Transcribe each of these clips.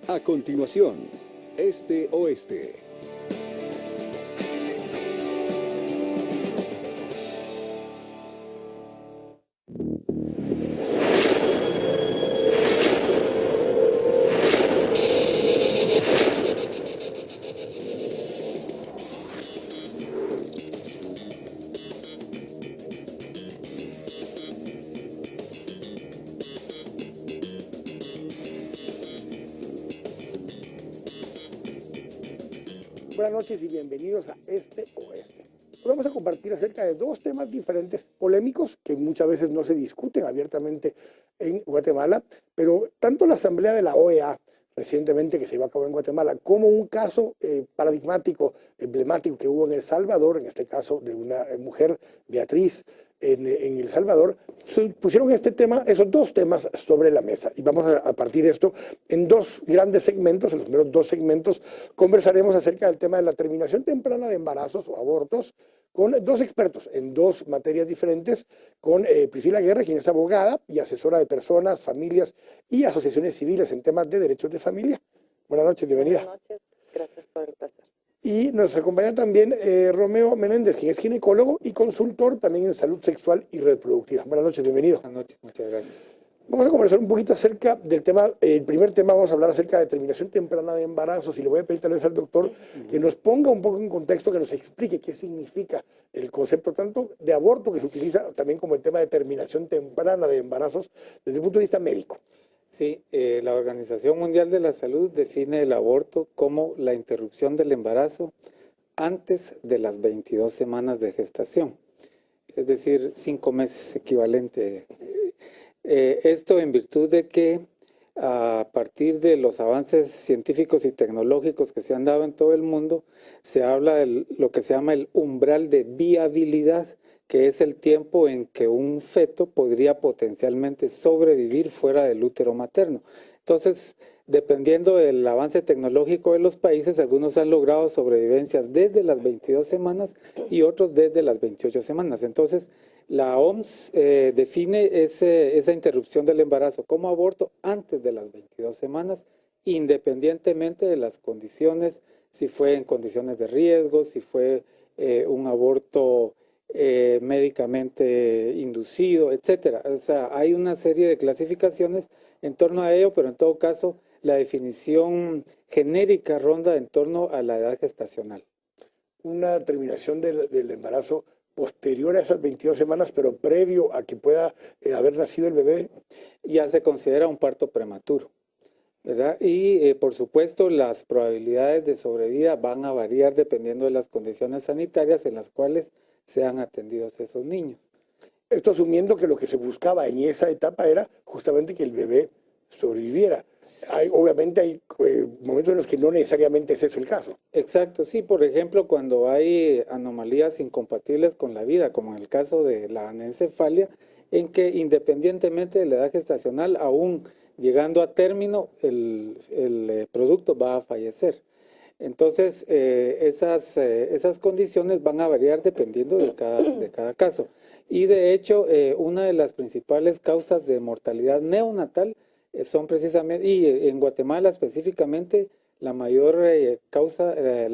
A continuación, Este Oeste. Buenas noches y bienvenidos a Este Oeste. Hoy vamos a compartir acerca de dos temas diferentes, polémicos, que muchas veces no se discuten abiertamente en Guatemala, pero tanto la Asamblea de la OEA recientemente que se llevó a cabo en Guatemala, como un caso paradigmático, emblemático que hubo en El Salvador, en este caso de una mujer, Beatriz, en El Salvador, pusieron este tema, esos dos temas sobre la mesa. Y vamos a partir de esto en dos grandes segmentos. En los primeros dos segmentos conversaremos acerca del tema de la terminación temprana de embarazos o abortos con dos expertos en dos materias diferentes, con Priscila Guerra, quien es abogada y asesora de personas, familias y asociaciones civiles en temas de derechos de familia. Buenas noches, bienvenida. Buenas noches, gracias por el placer. Y nos acompaña también Romeo Menéndez, quien es ginecólogo y consultor también en salud sexual y reproductiva. Buenas noches, bienvenido. Buenas noches, muchas gracias. Vamos a conversar un poquito acerca del tema, el primer tema vamos a hablar acerca de terminación temprana de embarazos y le voy a pedir tal vez al doctor que nos ponga un poco en contexto, que nos explique qué significa el concepto tanto de aborto que se utiliza también como el tema de terminación temprana de embarazos desde el punto de vista médico. Sí, la Organización Mundial de la Salud define el aborto como la interrupción del embarazo antes de las 22 semanas de gestación, es decir, 5 meses equivalente. Esto en virtud de que a partir de los avances científicos y tecnológicos que se han dado en todo el mundo, se habla de lo que se llama el umbral de viabilidad, que es el tiempo en que un feto podría potencialmente sobrevivir fuera del útero materno. Entonces, dependiendo del avance tecnológico de los países, algunos han logrado sobrevivencias desde las 22 semanas y otros desde las 28 semanas. Entonces, la OMS define esa interrupción del embarazo como aborto antes de las 22 semanas, independientemente de las condiciones, si fue en condiciones de riesgo, si fue un aborto médicamente inducido, etcétera. O sea, hay una serie de clasificaciones en torno a ello, pero en todo caso la definición genérica ronda en torno a la edad gestacional. Una terminación del embarazo posterior a esas 22 semanas, pero previo a que pueda haber nacido el bebé. Ya se considera un parto prematuro, ¿verdad? Y por supuesto las probabilidades de sobrevida van a variar dependiendo de las condiciones sanitarias en las cuales sean atendidos esos niños. Esto asumiendo que lo que se buscaba en esa etapa era justamente que el bebé sobreviviera. Obviamente hay momentos en los que no necesariamente es eso el caso. Exacto, sí, por ejemplo, cuando hay anomalías incompatibles con la vida, como en el caso de la anencefalia, en que independientemente de la edad gestacional, aún llegando a término, el producto va a fallecer. Entonces, esas condiciones van a variar dependiendo de cada caso. Y de hecho, una de las principales causas de mortalidad neonatal son precisamente, y en Guatemala específicamente, la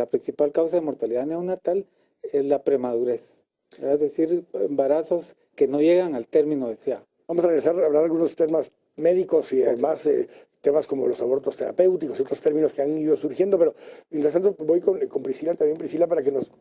principal causa de mortalidad neonatal es la premadurez. Es decir, embarazos que no llegan al término deseado. Vamos a regresar a hablar de algunos temas médicos y además temas como los abortos terapéuticos y otros términos que han ido surgiendo, pero mientras tanto voy con Priscila, también Priscila, para que nos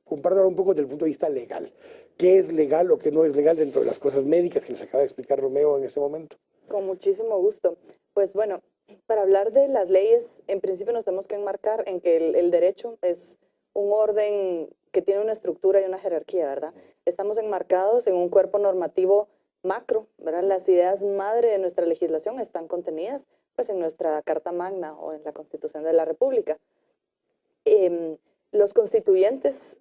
comparta un poco desde el punto de vista legal. ¿Qué es legal o qué no es legal dentro de las cosas médicas que nos acaba de explicar Romeo en este momento? Con muchísimo gusto. Pues bueno, para hablar de las leyes, en principio nos tenemos que enmarcar en que el derecho es un orden que tiene una estructura y una jerarquía, ¿verdad? Estamos enmarcados en un cuerpo normativo macro, ¿verdad? Las ideas madre de nuestra legislación están contenidas pues en nuestra Carta Magna o en la Constitución de la República. Los constituyentes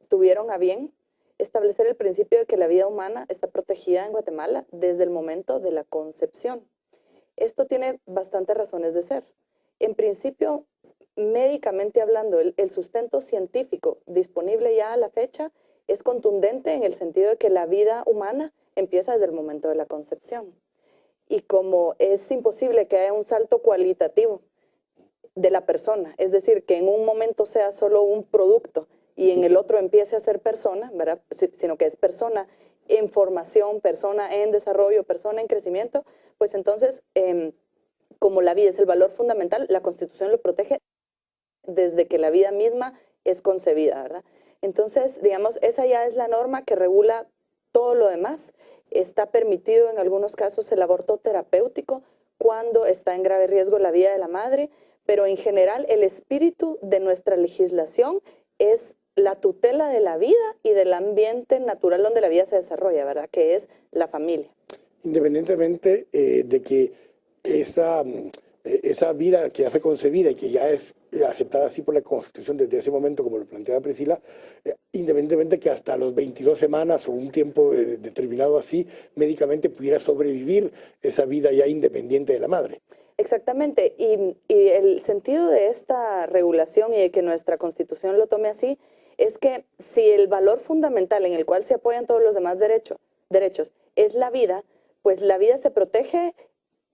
tuvieron a bien establecer el principio de que la vida humana está protegida en Guatemala desde el momento de la concepción. Esto tiene bastantes razones de ser. En principio, médicamente hablando, el sustento científico disponible ya a la fecha es contundente en el sentido de que la vida humana empieza desde el momento de la concepción. Y como es imposible que haya un salto cualitativo de la persona. Es decir, que en un momento sea solo un producto y en el otro empiece a ser persona, ¿verdad? Sino que es persona en formación, persona en desarrollo, persona en crecimiento, pues entonces, como la vida es el valor fundamental, la Constitución lo protege desde que la vida misma es concebida, ¿verdad? Entonces, digamos, esa ya es la norma que regula todo lo demás. Está permitido en algunos casos el aborto terapéutico cuando está en grave riesgo la vida de la madre, pero en general el espíritu de nuestra legislación es la tutela de la vida y del ambiente natural donde la vida se desarrolla, ¿verdad? Que es la familia. Independientemente de que esa vida que ya fue concebida y que ya es aceptada así por la Constitución desde ese momento, como lo planteaba Priscila, independientemente que hasta los 22 semanas o un tiempo determinado así, médicamente pudiera sobrevivir esa vida ya independiente de la madre. Exactamente, y el sentido de esta regulación y de que nuestra Constitución lo tome así es que si el valor fundamental en el cual se apoyan todos los demás derechos es la vida, pues la vida se protege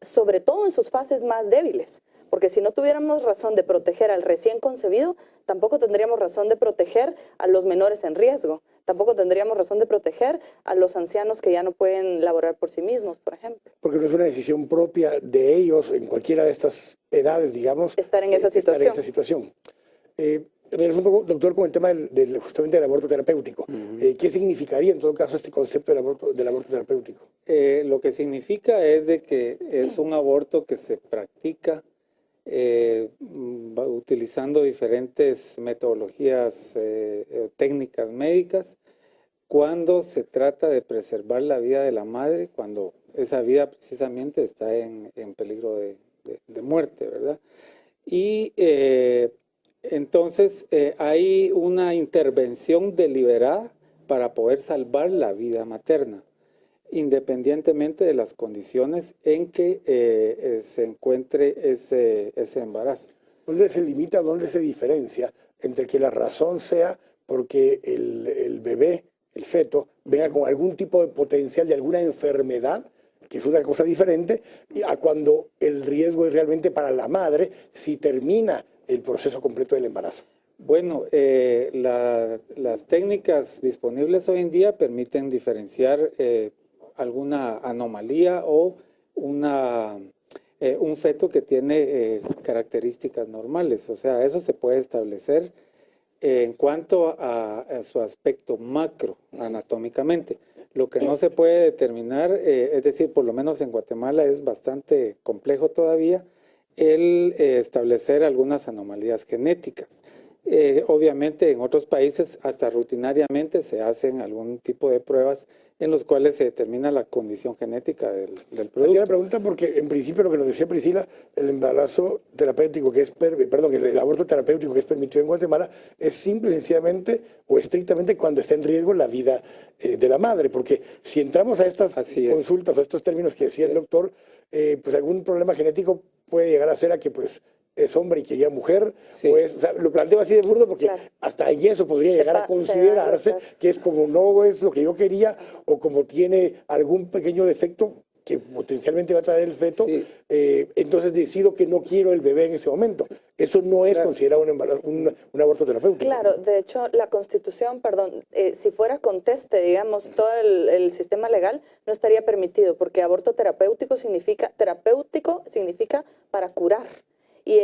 sobre todo en sus fases más débiles, porque si no tuviéramos razón de proteger al recién concebido, tampoco tendríamos razón de proteger a los menores en riesgo, tampoco tendríamos razón de proteger a los ancianos que ya no pueden laborar por sí mismos, por ejemplo. Porque no es una decisión propia de ellos en cualquiera de estas edades, digamos, estar en esa situación. Regreso un poco, doctor, con el tema justamente del aborto terapéutico. ¿Qué significaría en todo caso este concepto del aborto terapéutico? Lo que significa es de que es un aborto que se practica utilizando diferentes metodologías técnicas médicas cuando se trata de preservar la vida de la madre, cuando esa vida precisamente está en peligro de muerte, ¿verdad? Y entonces hay una intervención deliberada para poder salvar la vida materna, independientemente de las condiciones en que se encuentre ese embarazo. ¿Dónde se limita, dónde se diferencia entre que la razón sea porque el bebé, el feto, venga con algún tipo de potencial de alguna enfermedad, que es una cosa diferente, a cuando el riesgo es realmente para la madre si termina el proceso completo del embarazo? Bueno, las técnicas disponibles hoy en día permiten diferenciar alguna anomalía o un feto que tiene características normales. O sea, eso se puede establecer en cuanto a su aspecto macro, anatómicamente. Lo que no se puede determinar, es decir, por lo menos en Guatemala es bastante complejo todavía, el establecer algunas anomalías genéticas. Obviamente en otros países hasta rutinariamente se hacen algún tipo de pruebas en los cuales se determina la condición genética del producto. Hacía la pregunta porque en principio lo que nos decía Priscila, el embarazo terapéutico que es, el aborto terapéutico que es permitido en Guatemala es simple y sencillamente o estrictamente cuando está en riesgo la vida de la madre, porque si entramos a estas consultas o a estos términos que decía el doctor, pues algún problema genético puede llegar a ser a que pues es hombre y quería mujer, o sea, lo planteo así de burdo porque hasta en eso podría llegar a considerarse que es como no es lo que yo quería o como tiene algún pequeño defecto que potencialmente va a traer el feto, entonces decido que no quiero el bebé en ese momento. Eso no es considerado un aborto terapéutico. Claro, de hecho, la Constitución, si fuera conteste, digamos, todo el sistema legal, no estaría permitido, porque aborto terapéutico significa para curar. Y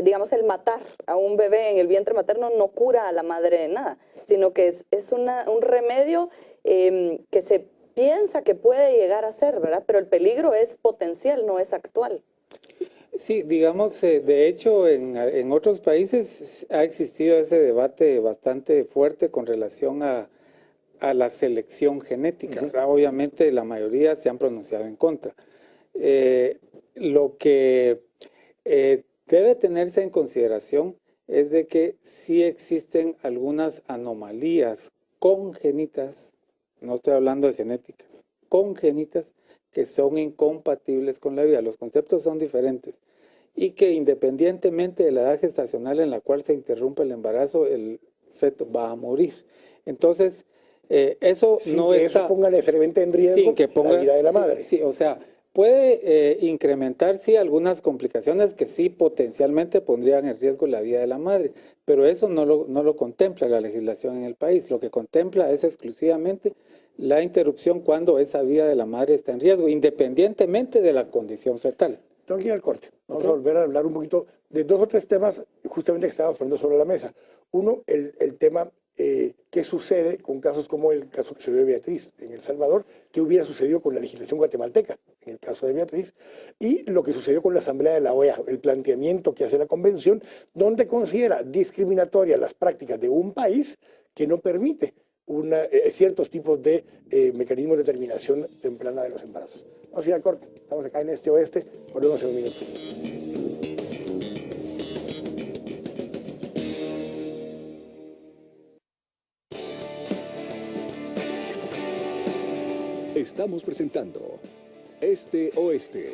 digamos, el matar a un bebé en el vientre materno no cura a la madre de nada, sino que es un remedio que se piensa que puede llegar a ser, ¿verdad? Pero el peligro es potencial, no es actual. Sí, digamos, de hecho, en otros países ha existido ese debate bastante fuerte con relación a la selección genética. Obviamente, la mayoría se han pronunciado en contra. Lo que debe tenerse en consideración es de que sí existen algunas anomalías congénitas, no estoy hablando de genéticas, congénitas, que son incompatibles con la vida. Los conceptos son diferentes y que independientemente de la edad gestacional en la cual se interrumpe el embarazo, el feto va a morir. Entonces, eso sin no que está... eso ponga necesariamente en riesgo la vida de la madre. Sí, o sea, Puede incrementar, sí, algunas complicaciones que sí potencialmente pondrían en riesgo la vida de la madre, pero eso no lo contempla la legislación en el país. Lo que contempla es exclusivamente la interrupción cuando esa vida de la madre está en riesgo, independientemente de la condición fetal. Tengo que ir al corte. Vamos a volver a hablar un poquito de 2 o 3 temas justamente que estábamos poniendo sobre la mesa. Uno, el tema qué sucede con casos como el caso que se dio de Beatriz en El Salvador, qué hubiera sucedido con la legislación guatemalteca en el caso de Beatriz, y lo que sucedió con la Asamblea de la OEA, el planteamiento que hace la Convención, donde considera discriminatoria las prácticas de un país que no permite ciertos tipos de mecanismos de terminación temprana de los embarazos. Vamos a ir al corte. Estamos acá en Este Oeste. Volvemos en un minuto. Estamos presentando Este Oeste.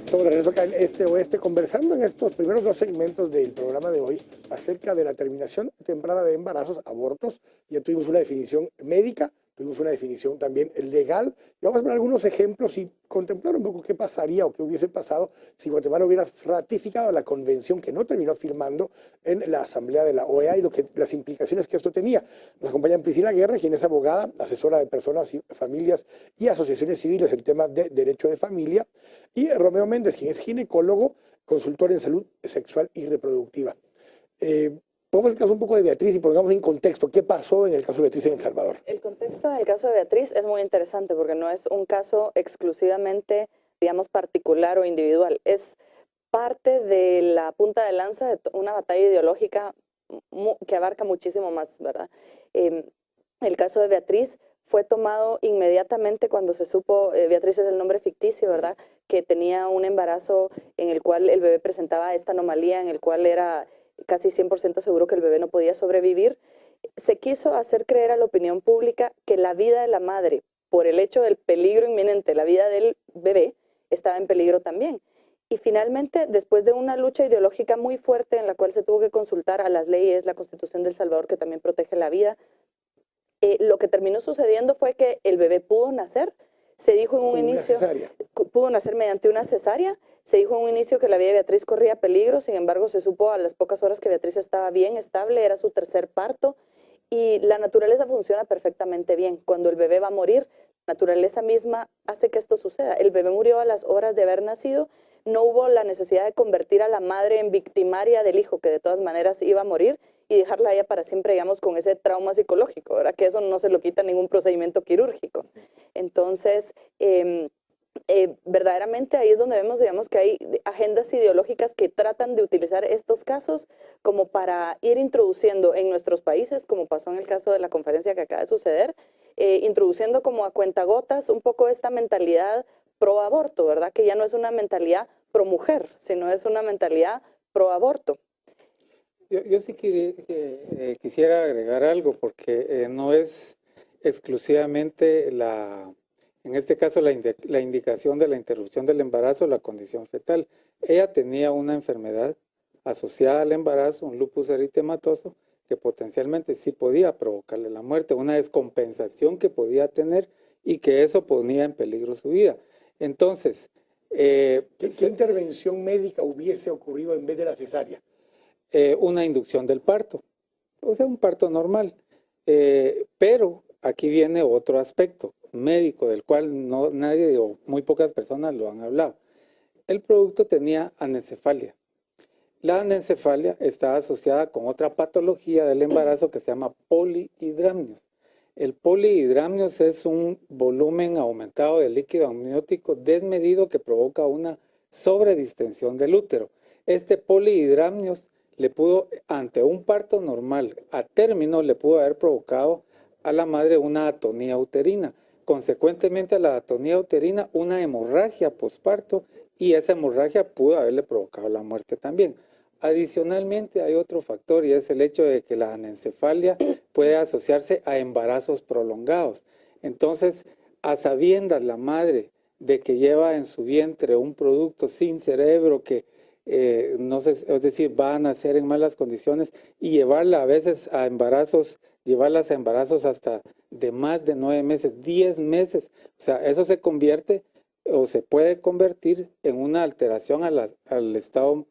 Estamos de regreso acá en Este Oeste conversando en estos primeros 2 segmentos del programa de hoy acerca de la terminación temprana de embarazos, abortos. Ya tuvimos una definición médica, tuvimos una definición también legal. Y vamos a ver algunos ejemplos y contemplar un poco qué pasaría o qué hubiese pasado si Guatemala hubiera ratificado la convención que no terminó firmando en la Asamblea de la OEA y las implicaciones que esto tenía. Nos acompaña Priscila Guerra, quien es abogada, asesora de personas y familias y asociaciones civiles en temas de derecho de familia, y Romeo Méndez, quien es ginecólogo, consultor en salud sexual y reproductiva. Pongamos el caso un poco de Beatriz y pongamos en contexto qué pasó en el caso de Beatriz en El Salvador. El contexto del caso de Beatriz es muy interesante porque no es un caso exclusivamente, digamos, particular o individual. Es parte de la punta de lanza de una batalla ideológica que abarca muchísimo más, ¿verdad? El caso de Beatriz fue tomado inmediatamente cuando se supo, Beatriz es el nombre ficticio, ¿verdad?, que tenía un embarazo en el cual el bebé presentaba esta anomalía, en el cual era casi 100% seguro que el bebé no podía sobrevivir. Se quiso hacer creer a la opinión pública que la vida de la madre, por el hecho del peligro inminente, la vida del bebé, estaba en peligro también. Y finalmente, después de una lucha ideológica muy fuerte en la cual se tuvo que consultar a las leyes, la Constitución de El Salvador, que también protege la vida, lo que terminó sucediendo fue que el bebé pudo nacer. Se dijo en un inicio, pudo nacer mediante una cesárea. Se dijo en un inicio que la vida de Beatriz corría peligro, sin embargo se supo a las pocas horas que Beatriz estaba bien, estable, era su 3er parto, y la naturaleza funciona perfectamente bien. Cuando el bebé va a morir, la naturaleza misma hace que esto suceda. El bebé murió a las horas de haber nacido, no hubo la necesidad de convertir a la madre en victimaria del hijo, que de todas maneras iba a morir, y dejarla a ella para siempre, digamos, con ese trauma psicológico, ¿verdad? Que eso no se lo quita ningún procedimiento quirúrgico. Entonces, verdaderamente ahí es donde vemos, digamos, que hay agendas ideológicas que tratan de utilizar estos casos como para ir introduciendo en nuestros países, como pasó en el caso de la conferencia que acaba de suceder, introduciendo como a cuentagotas un poco esta mentalidad pro aborto, ¿verdad? Que ya no es una mentalidad pro mujer, sino es una mentalidad pro aborto. Yo sí quisiera agregar algo, porque no es exclusivamente en este caso la indicación de la interrupción del embarazo, la condición fetal. Ella tenía una enfermedad asociada al embarazo, un lupus eritematoso, que potencialmente sí podía provocarle la muerte, una descompensación que podía tener y que eso ponía en peligro su vida. Entonces, ¿Qué intervención médica hubiese ocurrido en vez de la cesárea? Una inducción del parto, o sea, un parto normal. Pero aquí viene otro aspecto médico del cual nadie o muy pocas personas lo han hablado. El producto tenía anencefalia. La anencefalia está asociada con otra patología del embarazo que se llama polihidramnios. El polihidramnios es un volumen aumentado de líquido amniótico desmedido que provoca una sobredistensión del útero. Este polihidramnios le pudo, ante un parto normal, a término, le pudo haber provocado a la madre una atonía uterina. Consecuentemente a la atonía uterina, una hemorragia posparto, y esa hemorragia pudo haberle provocado la muerte también. Adicionalmente hay otro factor, y es el hecho de que la anencefalia puede asociarse a embarazos prolongados. Entonces, a sabiendas la madre de que lleva en su vientre un producto sin cerebro que no sé, es decir, va a nacer en malas condiciones y llevarla a veces a embarazos, llevarlas a embarazos hasta de más de 9 meses, 10 meses. O sea, eso se convierte o se puede convertir en una alteración al estado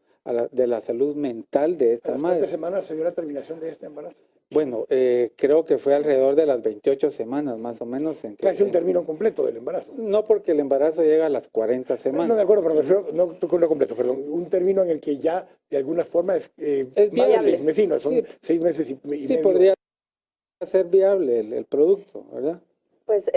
de la salud mental de esta madre. ¿Cuántas semanas se dio la terminación de este embarazo? Bueno, creo que fue alrededor de las 28 semanas más o menos. Casi un término completo del embarazo. No, porque el embarazo llega a las 40 semanas. No me acuerdo, pero me refiero, no con lo completo, perdón, un término en el que ya de alguna forma es más viable. de 6 meses, no, son Sí. 6 meses y Sí, medio. podría ser viable el producto, ¿verdad? Pues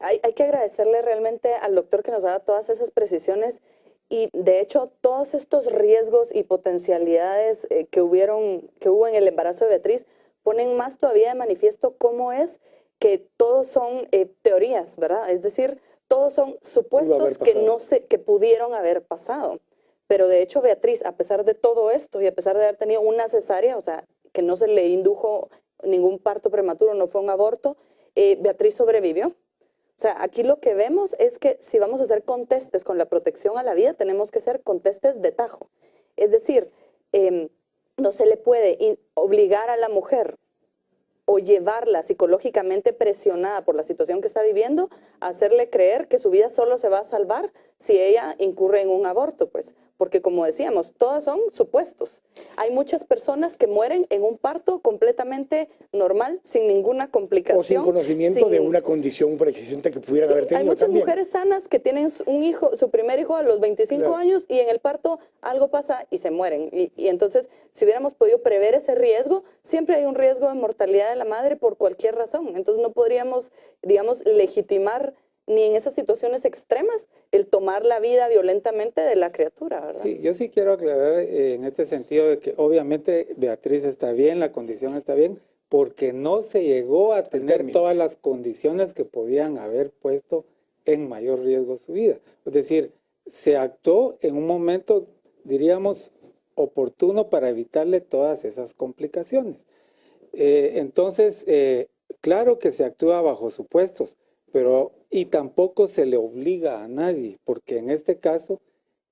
hay que agradecerle realmente al doctor que nos da todas esas precisiones y de hecho todos estos riesgos y potencialidades que hubo en el embarazo de Beatriz ponen más todavía de manifiesto cómo es que todos son teorías, ¿verdad? Es decir, todos son supuestos que pudieron haber pasado. Pero de hecho Beatriz, a pesar de todo esto y a pesar de haber tenido una cesárea, o sea, que no se le indujo ningún parto prematuro, no fue un aborto, Beatriz sobrevivió. O sea, aquí lo que vemos es que si vamos a hacer contestes con la protección a la vida, tenemos que ser contestes de tajo. Es decir, no se le puede obligar a la mujer o llevarla psicológicamente presionada por la situación que está viviendo a hacerle creer que su vida solo se va a salvar si ella incurre en un aborto, pues. Porque como decíamos, todos son supuestos. Hay muchas personas que mueren en un parto completamente normal, sin ninguna complicación. O sin conocimiento de una condición preexistente que pudieran haber tenido. Hay muchas mujeres sanas que tienen un hijo, su primer hijo a los 25 años y en el parto algo pasa y se mueren. Y entonces, si hubiéramos podido prever ese riesgo, siempre hay un riesgo de mortalidad de la madre por cualquier razón. Entonces no podríamos, digamos, legitimar ni en esas situaciones extremas el tomar la vida violentamente de la criatura, ¿verdad? Sí, yo sí quiero aclarar en este sentido de que obviamente Beatriz está bien, la condición está bien, porque no se llegó a tener todas las condiciones que podían haber puesto en mayor riesgo su vida. Es decir, se actuó en un momento, diríamos, oportuno para evitarle todas esas complicaciones. Entonces, claro que se actúa bajo supuestos, y tampoco se le obliga a nadie, porque en este caso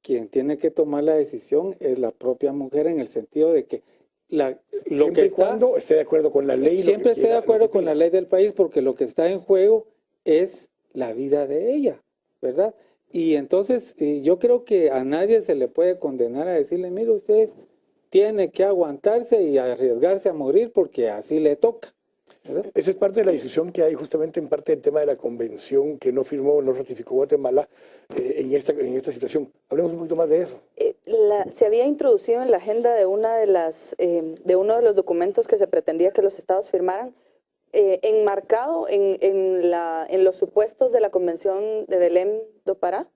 quien tiene que tomar la decisión es la propia mujer, en el sentido de que siempre y cuando esté de acuerdo con la ley. Siempre esté de acuerdo con la ley del país, porque lo que está en juego es la vida de ella, ¿verdad? Y entonces yo creo que a nadie se le puede condenar a decirle, mire, usted tiene que aguantarse y arriesgarse a morir porque así le toca. ¿Verdad? Esa es parte de la discusión que hay justamente en parte del tema de la convención que no firmó, no ratificó Guatemala en esta situación. Hablemos un poquito más de eso. Se había introducido en la agenda de uno de los documentos que se pretendía que los estados firmaran, enmarcado en los supuestos de la Convención de Belém do Pará,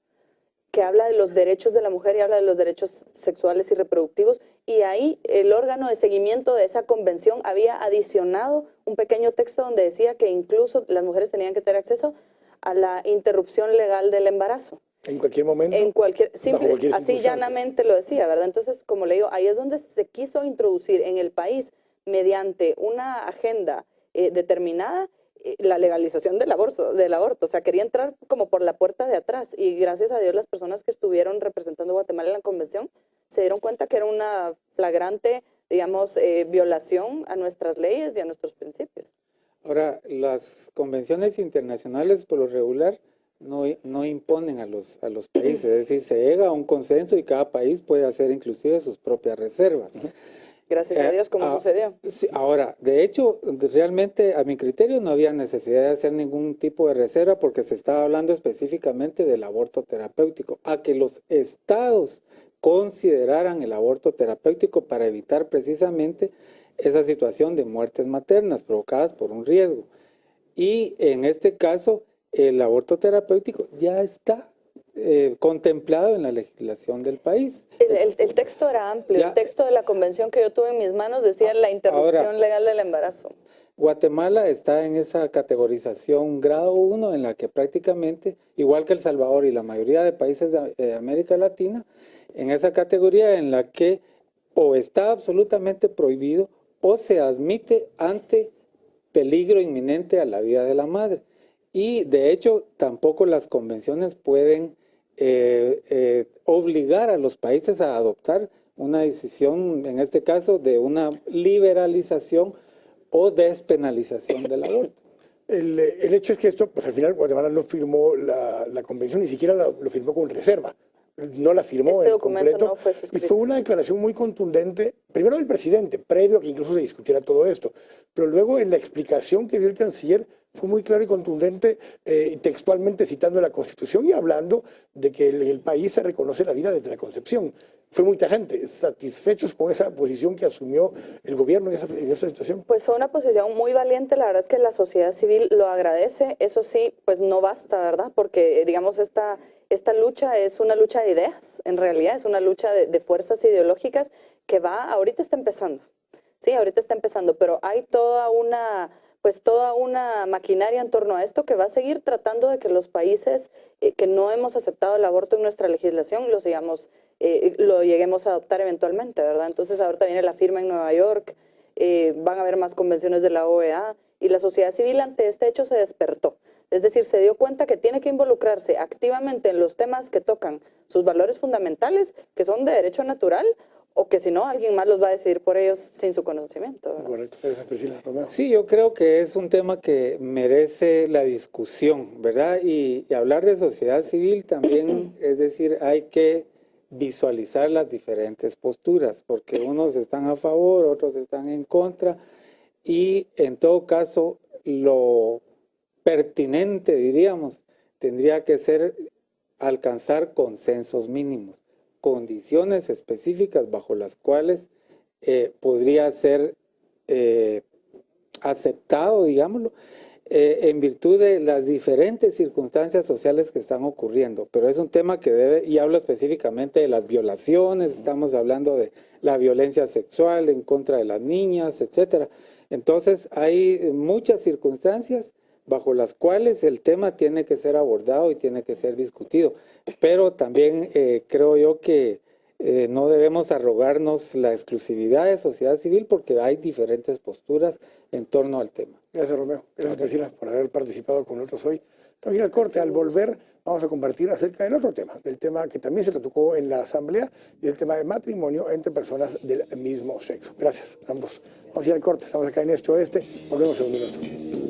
que habla de los derechos de la mujer y habla de los derechos sexuales y reproductivos, y ahí el órgano de seguimiento de esa convención había adicionado un pequeño texto donde decía que incluso las mujeres tenían que tener acceso a la interrupción legal del embarazo. En cualquier momento. Así llanamente lo decía, ¿verdad? Entonces, como le digo, ahí es donde se quiso introducir en el país, mediante una agenda determinada, la legalización del aborto. O sea, quería entrar como por la puerta de atrás, y gracias a Dios las personas que estuvieron representando a Guatemala en la convención se dieron cuenta que era una flagrante, digamos, violación a nuestras leyes y a nuestros principios. Ahora, las convenciones internacionales por lo regular no imponen a los países, es decir, se llega a un consenso y cada país puede hacer inclusive sus propias reservas. Gracias a Dios, como sucedió. Sí, ahora, de hecho, realmente a mi criterio no había necesidad de hacer ningún tipo de reserva porque se estaba hablando específicamente del aborto terapéutico, a que los estados consideraran el aborto terapéutico para evitar precisamente esa situación de muertes maternas provocadas por un riesgo. Y en este caso, el aborto terapéutico ya está contemplado en la legislación del país. El texto era amplio. El texto de la convención que yo tuve en mis manos decía la interrupción legal del embarazo. Guatemala está en esa categorización grado 1 en la que prácticamente, igual que El Salvador y la mayoría de países de América Latina, en esa categoría en la que o está absolutamente prohibido o se admite ante peligro inminente a la vida de la madre. Y de hecho tampoco las convenciones pueden obligar a los países a adoptar una decisión, en este caso, de una liberalización o despenalización del aborto. El hecho es que esto, pues al final Guatemala no firmó la convención, ni siquiera lo firmó con reserva. No la firmó Este en documento completo. no fue Y suscrito. fue una declaración muy contundente, primero del presidente, previo a que incluso se discutiera todo esto, pero luego en la explicación que dio el canciller fue muy claro y contundente, textualmente citando la Constitución y hablando de que en el país se reconoce la vida desde la concepción. Fue muy tajante, satisfechos con esa posición que asumió el gobierno en esa situación. Pues fue una posición muy valiente, la verdad es que la sociedad civil lo agradece, eso sí, pues no basta, ¿verdad? Porque digamos esta lucha es una lucha de ideas, en realidad es una lucha de fuerzas ideológicas que ahorita está empezando, sí, ahorita está empezando, pero hay toda una maquinaria en torno a esto que va a seguir tratando de que los países que no hemos aceptado el aborto en nuestra legislación lo lleguemos a adoptar eventualmente, ¿verdad? Entonces ahorita viene la firma en Nueva York, van a haber más convenciones de la OEA y la sociedad civil ante este hecho se despertó. Es decir, se dio cuenta que tiene que involucrarse activamente en los temas que tocan sus valores fundamentales, que son de derecho natural, o que si no, alguien más los va a decidir por ellos sin su conocimiento, ¿verdad? Correcto, gracias Priscila. Romeo. Sí, yo creo que es un tema que merece la discusión, ¿verdad? Y hablar de sociedad civil también, es decir, hay que visualizar las diferentes posturas, porque unos están a favor, otros están en contra, y en todo caso, lo pertinente, diríamos, tendría que ser alcanzar consensos mínimos, condiciones específicas bajo las cuales podría ser aceptado, digámoslo, en virtud de las diferentes circunstancias sociales que están ocurriendo. Pero es un tema que debe, y hablo específicamente de las violaciones, estamos hablando de la violencia sexual en contra de las niñas, etcétera. Entonces hay muchas circunstancias bajo las cuales el tema tiene que ser abordado y tiene que ser discutido. Pero también creo yo que no debemos arrogarnos la exclusividad de sociedad civil porque hay diferentes posturas en torno al tema. Gracias, Romeo. Gracias, Priscila, por haber participado con nosotros hoy. También al corte, al volver, vamos a compartir acerca del otro tema, del tema que también se tocó en la Asamblea, y el tema de matrimonio entre personas del mismo sexo. Gracias, ambos. Vamos a ir al corte, estamos acá en Este Oeste, volvemos en un minuto.